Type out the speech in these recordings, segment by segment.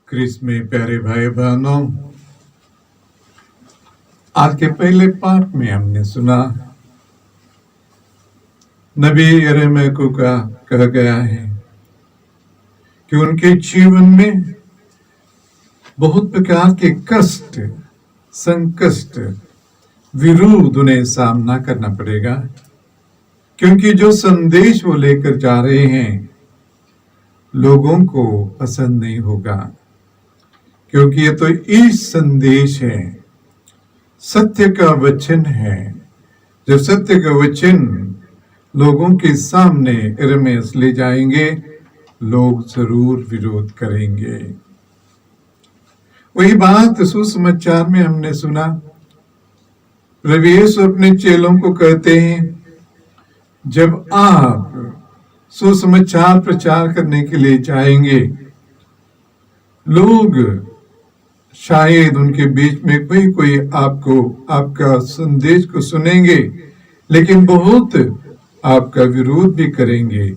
Chris में प्यारे भाई बहनों, आज के पहले पाठ में हमने सुना नबी यिर्मयाह को का कहा गया है कि उनके जीवन में बहुत प्रकार के कष्ट, संकष्ट, विरोध उन्हें सामना करना पड़ेगा, क्योंकि जो संदेश वो लेकर जा रहे हैं लोगों को पसंद नहीं होगा, क्योंकि ये तो इस संदेश है, सत्य का वचन है। जब सत्य का वचन लोगों के सामने यिर्मयाह ले जाएंगे, लोग जरूर विरोध करेंगे। वही बात सुसमाचार में हमने सुना, प्रभु यीशु अपने चेलों को कहते हैं, जब आप सुसमाचार प्रचार करने के लिए जाएंगे, लोग शायद उनके बीच में कोई आपका संदेश को सुनेंगे, लेकिन बहुत आपका विरोध भी करेंगे,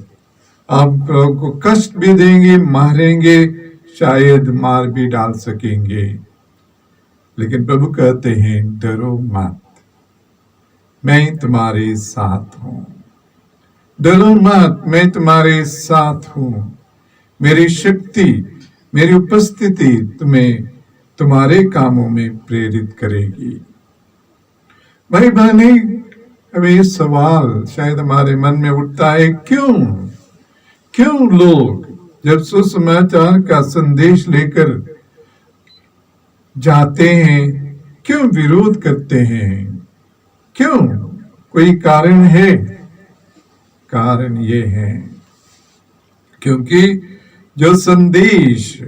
आपको कष्ट भी देंगे, मारेंगे, शायद मार भी डाल सकेंगे। लेकिन प्रभु कहते हैं, डरो मत, मैं तुम्हारे साथ हूं। डरो मत, मैं तुम्हारे साथ हूं। मेरी शक्ति, मेरी उपस्थिति तुम्हें तुम्हारे कामों में प्रेरित करेगी। भाई बहने, अब ये सवाल शायद हमारे मन में उठता है, क्यों लोग जब सुसमाचार का संदेश लेकर जाते हैं, क्यों विरोध करते हैं? क्यों? कोई कारण है? कारण ये है क्योंकि जो संदेश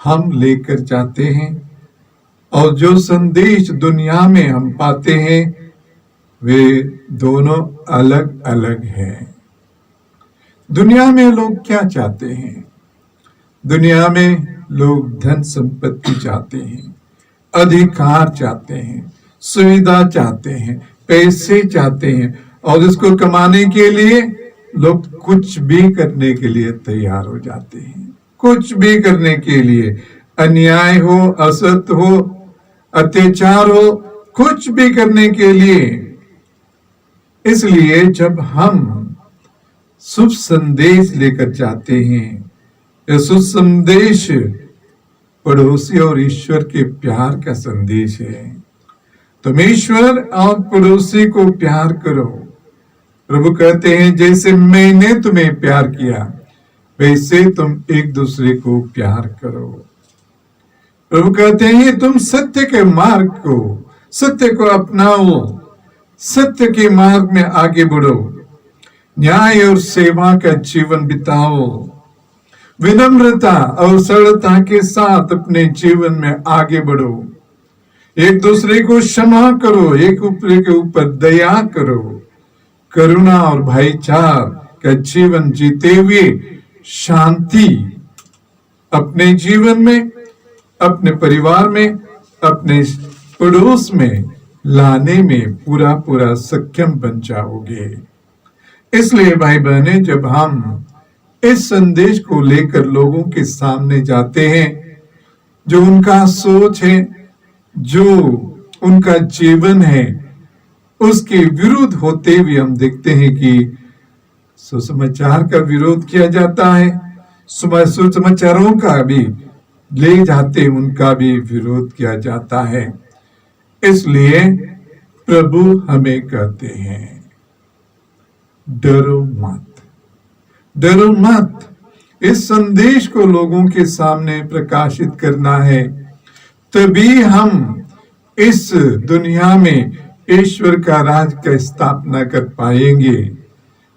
हम लेकर जाते हैं और जो संदेश दुनिया में हम पाते हैं, वे दोनों अलग अलग हैं। दुनिया में लोग क्या चाहते हैं? दुनिया में लोग धन संपत्ति चाहते हैं, अधिकार चाहते हैं, सुविधा चाहते हैं, पैसे चाहते हैं, और इसको कमाने के लिए लोग कुछ भी करने के लिए तैयार हो जाते हैं। कुछ भी करने के लिए, अन्याय हो, असत्य हो, अत्याचार हो, कुछ भी करने के लिए। इसलिए जब हम शुभ संदेश लेकर जाते हैं, यह शुभ संदेश पड़ोसी और ईश्वर के प्यार का संदेश है। तुम ईश्वर और पड़ोसी को प्यार करो। प्रभु कहते हैं, जैसे मैंने तुम्हें प्यार किया, वैसे तुम एक दूसरे को प्यार करो। प्रभु कहते हैं, तुम सत्य के मार्ग को, सत्य को अपनाओ, सत्य के मार्ग में आगे बढ़ो, न्याय और सेवा का जीवन बिताओ, विनम्रता और सरलता के साथ अपने जीवन में आगे बढ़ो, एक दूसरे को क्षमा करो, एक दूसरे के ऊपर दया करो, करुणा और भाईचारा का जीवन जीते हुए शांति अपने जीवन में, अपने परिवार में, अपने पड़ोस में लाने में पूरा सक्षम बन जाओगे। इसलिए भाई बहने, जब हम इस संदेश को लेकर लोगों के सामने जाते हैं, जो उनका सोच है, जो उनका जीवन है, उसके विरुद्ध होते हुए हम देखते हैं कि सुसमाचार का विरोध किया जाता है, सुसमाचारों का भी ले जाते, उनका भी विरोध किया जाता है। इसलिए प्रभु हमें कहते हैं, डरो मत, डरो मत। इस संदेश को लोगों के सामने प्रकाशित करना है, तभी हम इस दुनिया में ईश्वर का राज का स्थापना कर पाएंगे।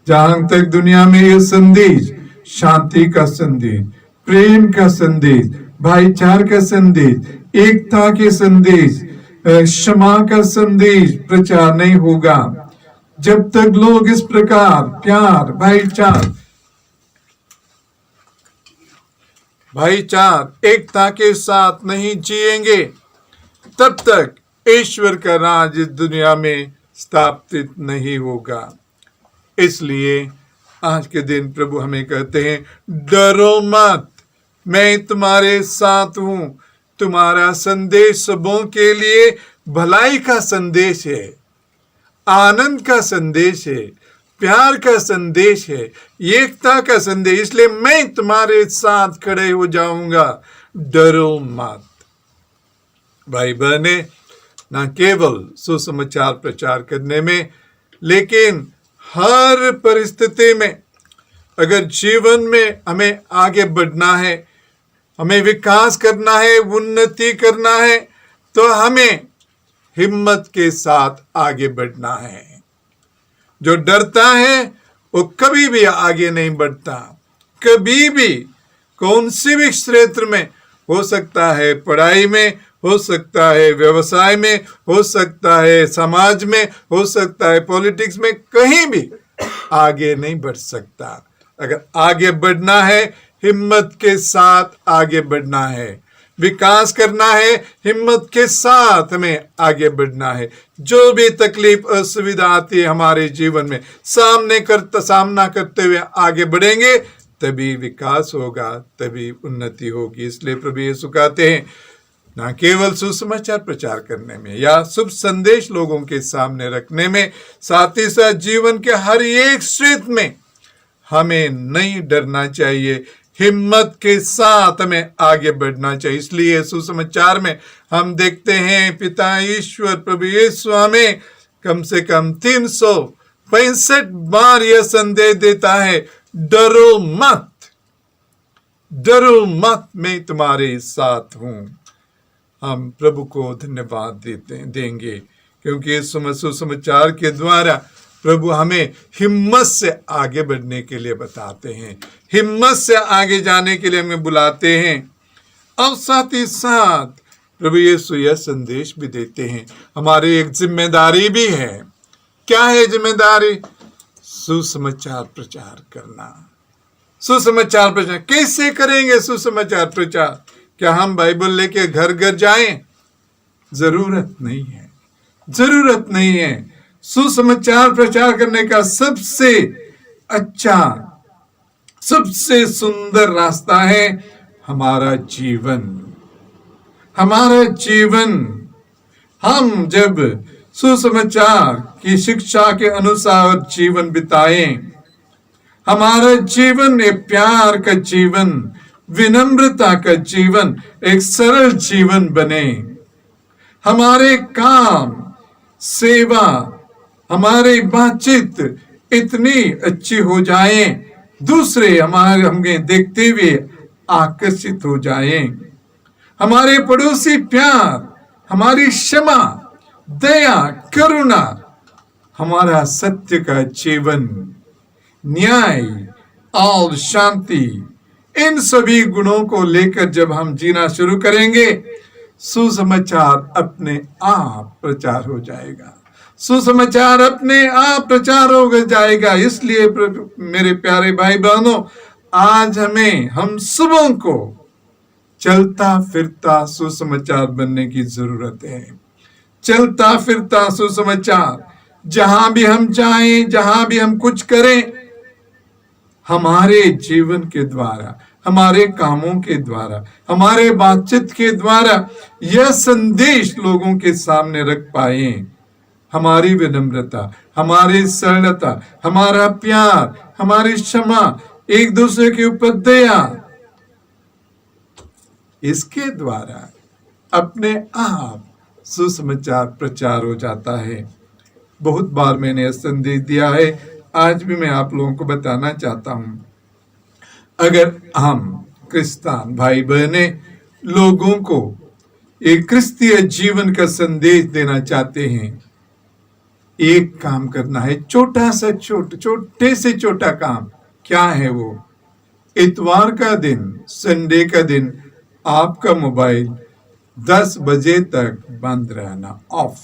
जहां तक दुनिया में यह संदेश, शांति का संदेश, प्रेम का संदेश, भाईचारा का संदेश, एकता के संदेश, क्षमा का संदेश प्रचार नहीं होगा, जब तक लोग इस प्रकार प्यार, भाईचारा, एकता के साथ नहीं जिएंगे, तब तक ईश्वर का राज इस दुनिया में स्थापित नहीं होगा। इसलिए आज के दिन प्रभु हमें कहते हैं, डरो मत, मैं तुम्हारे साथ हूं। तुम्हारा संदेश सबों के लिए भलाई का संदेश है, आनंद का संदेश है, प्यार का संदेश है, एकता का संदेश। इसलिए मैं तुम्हारे साथ खड़े हो जाऊंगा, डरो मत। भाई बहने, न केवल सुसमाचार प्रचार करने में, लेकिन हर परिस्थिति में अगर जीवन में हमें आगे बढ़ना है, हमें विकास करना है, उन्नति करना है, तो हमें हिम्मत के साथ आगे बढ़ना है। जो डरता है वो कभी भी आगे नहीं बढ़ता। कभी भी कौन सी भी क्षेत्र में, हो सकता है पढ़ाई में, हो सकता है व्यवसाय में, हो सकता है समाज में, हो सकता है पॉलिटिक्स में, कहीं भी आगे नहीं बढ़ सकता। अगर आगे बढ़ना है, हिम्मत के साथ आगे बढ़ना है। विकास करना है, हिम्मत के साथ हमें आगे बढ़ना है। जो भी तकलीफ असुविधा आती है हमारे जीवन में, सामना करते हुए आगे बढ़ेंगे, तभी विकास होगा, तभी उन्नति होगी। इसलिए प्रभु यीशु कहते हैं, ना केवल सुसमाचार प्रचार करने में या शुभ संदेश लोगों के सामने रखने में, साथ ही साथ जीवन के हर एक क्षेत्र में हमें नहीं डरना चाहिए, हिम्मत के साथ हमें आगे बढ़ना चाहिए। इसलिए सुसमाचार में हम देखते हैं पिता ईश्वर प्रभु यीशु हमें कम से कम 365 बार यह संदेश देता है, डरो मत, डरो मत, मैं तुम्हारे साथ हूं। हम प्रभु को धन्यवाद देंगे क्योंकि इस सुसमाचार के द्वारा प्रभु हमें हिम्मत से आगे बढ़ने के लिए बताते हैं, हिम्मत से आगे जाने के लिए हमें बुलाते हैं। और साथ ही साथ प्रभु यीशु यह संदेश भी देते हैं, हमारी एक जिम्मेदारी भी है। क्या है जिम्मेदारी? सुसमाचार प्रचार करना। सुसमाचार प्रचार कैसे करेंगे? सुसमाचार प्रचार क्या हम बाइबल लेके घर घर जाएं? जरूरत नहीं है, जरूरत नहीं है। सुसमाचार प्रचार करने का सबसे अच्छा, सबसे सुंदर रास्ता है हमारा जीवन, हमारा जीवन। हम जब सुसमाचार की शिक्षा के अनुसार जीवन बिताएं, हमारा जीवन एक प्यार का जीवन, विनम्रता का जीवन, एक सरल जीवन बने। हमारे काम, सेवा, हमारी बातचीत इतनी अच्छी हो जाए, दूसरे हमें देखते हुए आकर्षित हो जाएं। हमारे पड़ोसी प्यार, हमारी क्षमा, दया, करुणा, हमारा सत्य का जीवन, न्याय और शांति, इन सभी गुणों को लेकर जब हम जीना शुरू करेंगे, सुसमाचार अपने आप प्रचार हो जाएगा, सुसमाचार अपने आप प्रचार हो जाएगा। इसलिए मेरे प्यारे भाई बहनों, आज हम सबों को चलता फिरता सुसमाचार बनने की जरूरत है। चलता फिरता सुसमाचार, जहां भी हम जाएं, जहां भी हम कुछ करें, हमारे जीवन के द्वारा, हमारे कामों के द्वारा, हमारे बातचीत के द्वारा यह संदेश लोगों के सामने रख पाए। हमारी विनम्रता, हमारी सरलता, हमारा प्यार, हमारी क्षमा, एक दूसरे के ऊपर दया, इसके द्वारा अपने आप सुसमाचार प्रचार हो जाता है। बहुत बार मैंने संदेश दिया है, आज भी मैं आप लोगों को बताना चाहता हूं। अगर हम क्रिस्तान भाई बहने लोगों को एक क्रिस्तीय जीवन का संदेश देना चाहते हैं, एक काम करना है, छोटे से छोटा काम। क्या है वो? इतवार का दिन, संडे का दिन आपका मोबाइल 10 बजे तक बंद रहना, ऑफ।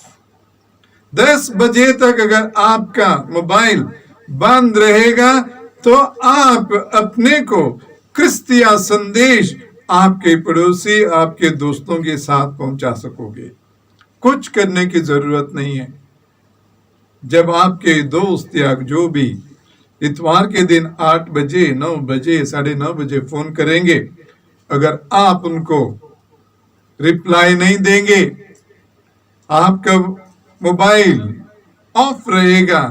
10 बजे तक अगर आपका मोबाइल बंद रहेगा तो आप अपने को क्रिस्तीय संदेश आपके पड़ोसी, आपके दोस्तों के साथ पहुंचा सकोगे। कुछ करने की जरूरत नहीं है। जब आपके दोस्त या जो भी इतवार के दिन 8 बजे, 9 बजे, 9:30 बजे फोन करेंगे, अगर आप उनको रिप्लाई नहीं देंगे, आपका मोबाइल ऑफ रहेगा,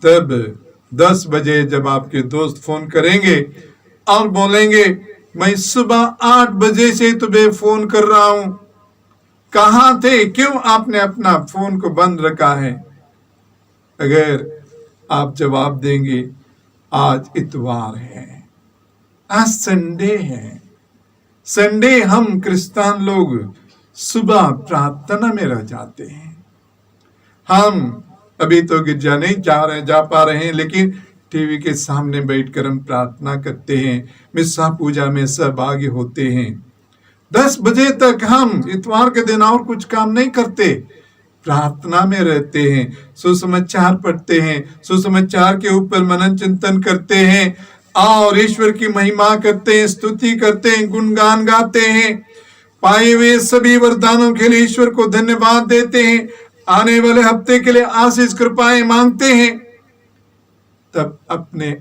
तब 10 बजे जब आपके दोस्त फोन करेंगे और बोलेंगे मैं सुबह 8 बजे से तुम्हें फोन कर रहा हूं, कहां थे, क्यों आपने अपना फोन को बंद रखा है? अगर आप जवाब देंगे आज इतवार है, आज संडे है, संडे हम क्रिस्तान लोग सुबह प्रार्थना में रह जाते हैं। हम अभी तो गिरजा नहीं जा पा रहे हैं, लेकिन टीवी के सामने बैठकर हम प्रार्थना करते हैं, मिस्सा पूजा में सहभागी होते हैं। 10 बजे तक हम इतवार के दिन और कुछ काम नहीं करते, प्रार्थना में रहते हैं, सुसमाचार पढ़ते हैं, सुसमाचार के ऊपर मनन चिंतन करते हैं और ईश्वर की महिमा करते हैं, स्तुति करते हैं, गुणगान गाते हैं, पाए हुए सभी वरदानों के लिए ईश्वर को धन्यवाद देते हैं, आने वाले हफ्ते के लिए आशीष कृपाएं मांगते हैं। तब अपने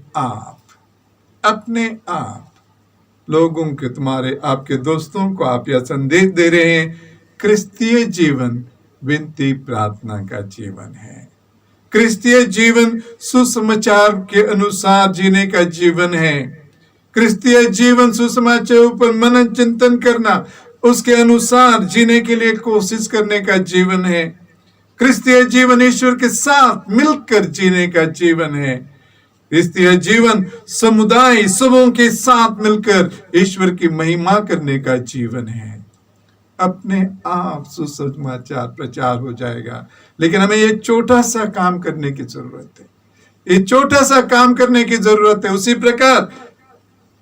आप लोगों के, तुम्हारे आपके दोस्तों को आप यह संदेश दे रहे हैं, क्रिस्तीय जीवन विनती प्रार्थना का जीवन है। क्रिस्तीय जीवन सुसमाचार के अनुसार जीने का जीवन है। क्रिस्तीय जीवन सुसमाचार ऊपर मनन चिंतन करना, उसके अनुसार जीने के लिए कोशिश करने का जीवन है। क्रिस्तीय जीवन ईश्वर के साथ मिलकर जीने का जीवन है। क्रिस्तीय जीवन समुदाय सबों के साथ मिलकर ईश्वर की महिमा करने का जीवन है। अपने आप सुसमाचार प्रचार हो जाएगा, लेकिन हमें ये छोटा सा काम करने की जरूरत है, ये छोटा सा काम करने की जरूरत है। उसी प्रकार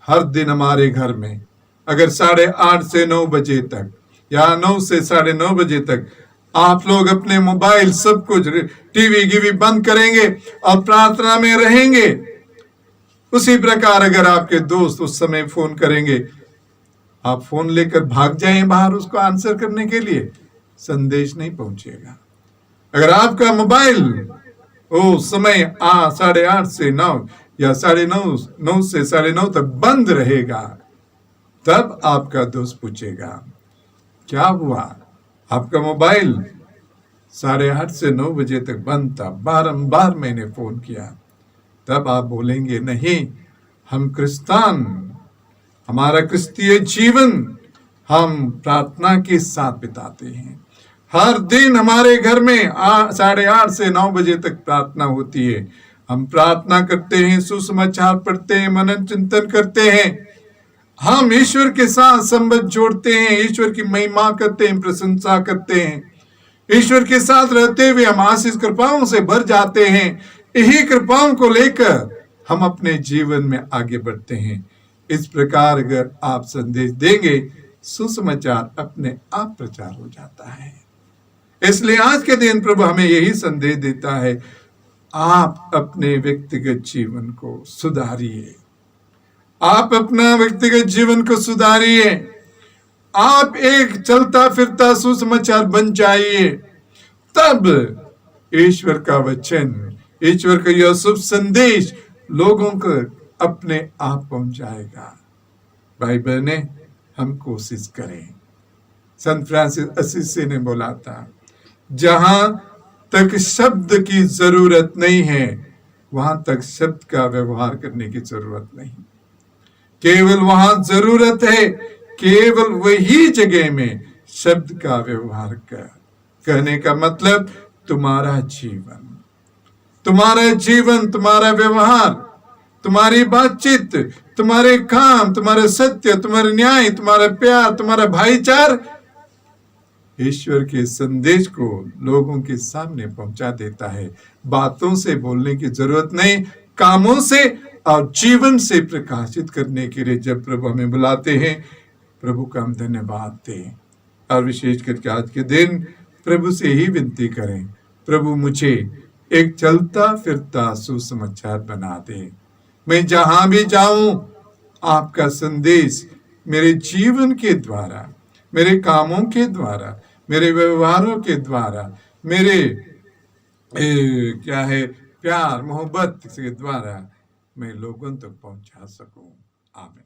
हर दिन हमारे घर में अगर 8:30 से 9 बजे तक या 9 से 9:30 बजे तक आप लोग अपने मोबाइल सब कुछ टीवी बंद करेंगे और प्रार्थना में रहेंगे, उसी प्रकार अगर आपके दोस्त उस समय फोन करेंगे, आप फोन लेकर भाग जाएं बाहर उसको आंसर करने के लिए, संदेश नहीं पहुंचेगा। अगर आपका मोबाइल उस समय 8:30 से 9 या 9:30 से 9:30 तक बंद रहेगा, तब आपका दोस्त पूछेगा क्या हुआ, आपका मोबाइल 8:30 से 9 बजे तक बंद था, बारंबार मैंने फोन किया। तब आप बोलेंगे नहीं, हम क्रिस्तान, हमारा क्रिस्तीय जीवन हम प्रार्थना के साथ बिताते हैं। हर दिन हमारे घर में 8:30 से 9 बजे तक प्रार्थना होती है। हम प्रार्थना करते हैं, सुसमाचार पढ़ते हैं, मनन चिंतन करते हैं, हम ईश्वर के साथ संबंध जोड़ते हैं, ईश्वर की महिमा करते हैं, प्रशंसा करते हैं। ईश्वर के साथ रहते हुए हम आशीष कृपाओं से भर जाते हैं। यही कृपाओं को लेकर हम अपने जीवन में आगे बढ़ते हैं। इस प्रकार अगर आप संदेश देंगे, सुसमाचार अपने आप प्रचार हो जाता है। इसलिए आज के दिन प्रभु हमें यही संदेश देता है, आप अपने व्यक्तिगत जीवन को सुधारिए, आप अपना व्यक्तिगत जीवन को सुधारिए, आप एक चलता फिरता सुसमाचार बन जाइए, तब ईश्वर का वचन, ईश्वर का यह शुभ संदेश लोगों को अपने आप पहुंच जाएगा। भाई बहने, हम कोशिश करें। संत फ्रांसिस असीसी ने बोला था, जहां तक शब्द की जरूरत नहीं है, वहां तक शब्द का व्यवहार करने की जरूरत नहीं। केवल वहां जरूरत है, केवल वही जगह में शब्द का व्यवहार कर। कहने का मतलब तुम्हारा जीवन, तुम्हारा व्यवहार, तुम्हारी बातचीत, तुम्हारे काम, तुम्हारे सत्य, तुम्हारे न्याय, तुम्हारा प्यार, तुम्हारा भाईचार ईश्वर के संदेश को लोगों के सामने पहुंचा देता है। बातों से बोलने की जरूरत नहीं, कामों से और जीवन से प्रकाशित करने के लिए जब प्रभु हमें बुलाते हैं, प्रभु का हम धन्यवाद दें। और विशेष करके आज के दिन प्रभु से ही विनती करें, प्रभु मुझे एक चलता फिरता सुसमाचार बना दे। मैं जहां भी जाऊं, आपका संदेश मेरे जीवन के द्वारा, मेरे कामों के द्वारा, मेरे व्यवहारों के द्वारा, मेरे प्यार मोहब्बत के द्वारा मैं लोगों तक पहुंचा सकूं। आमीन।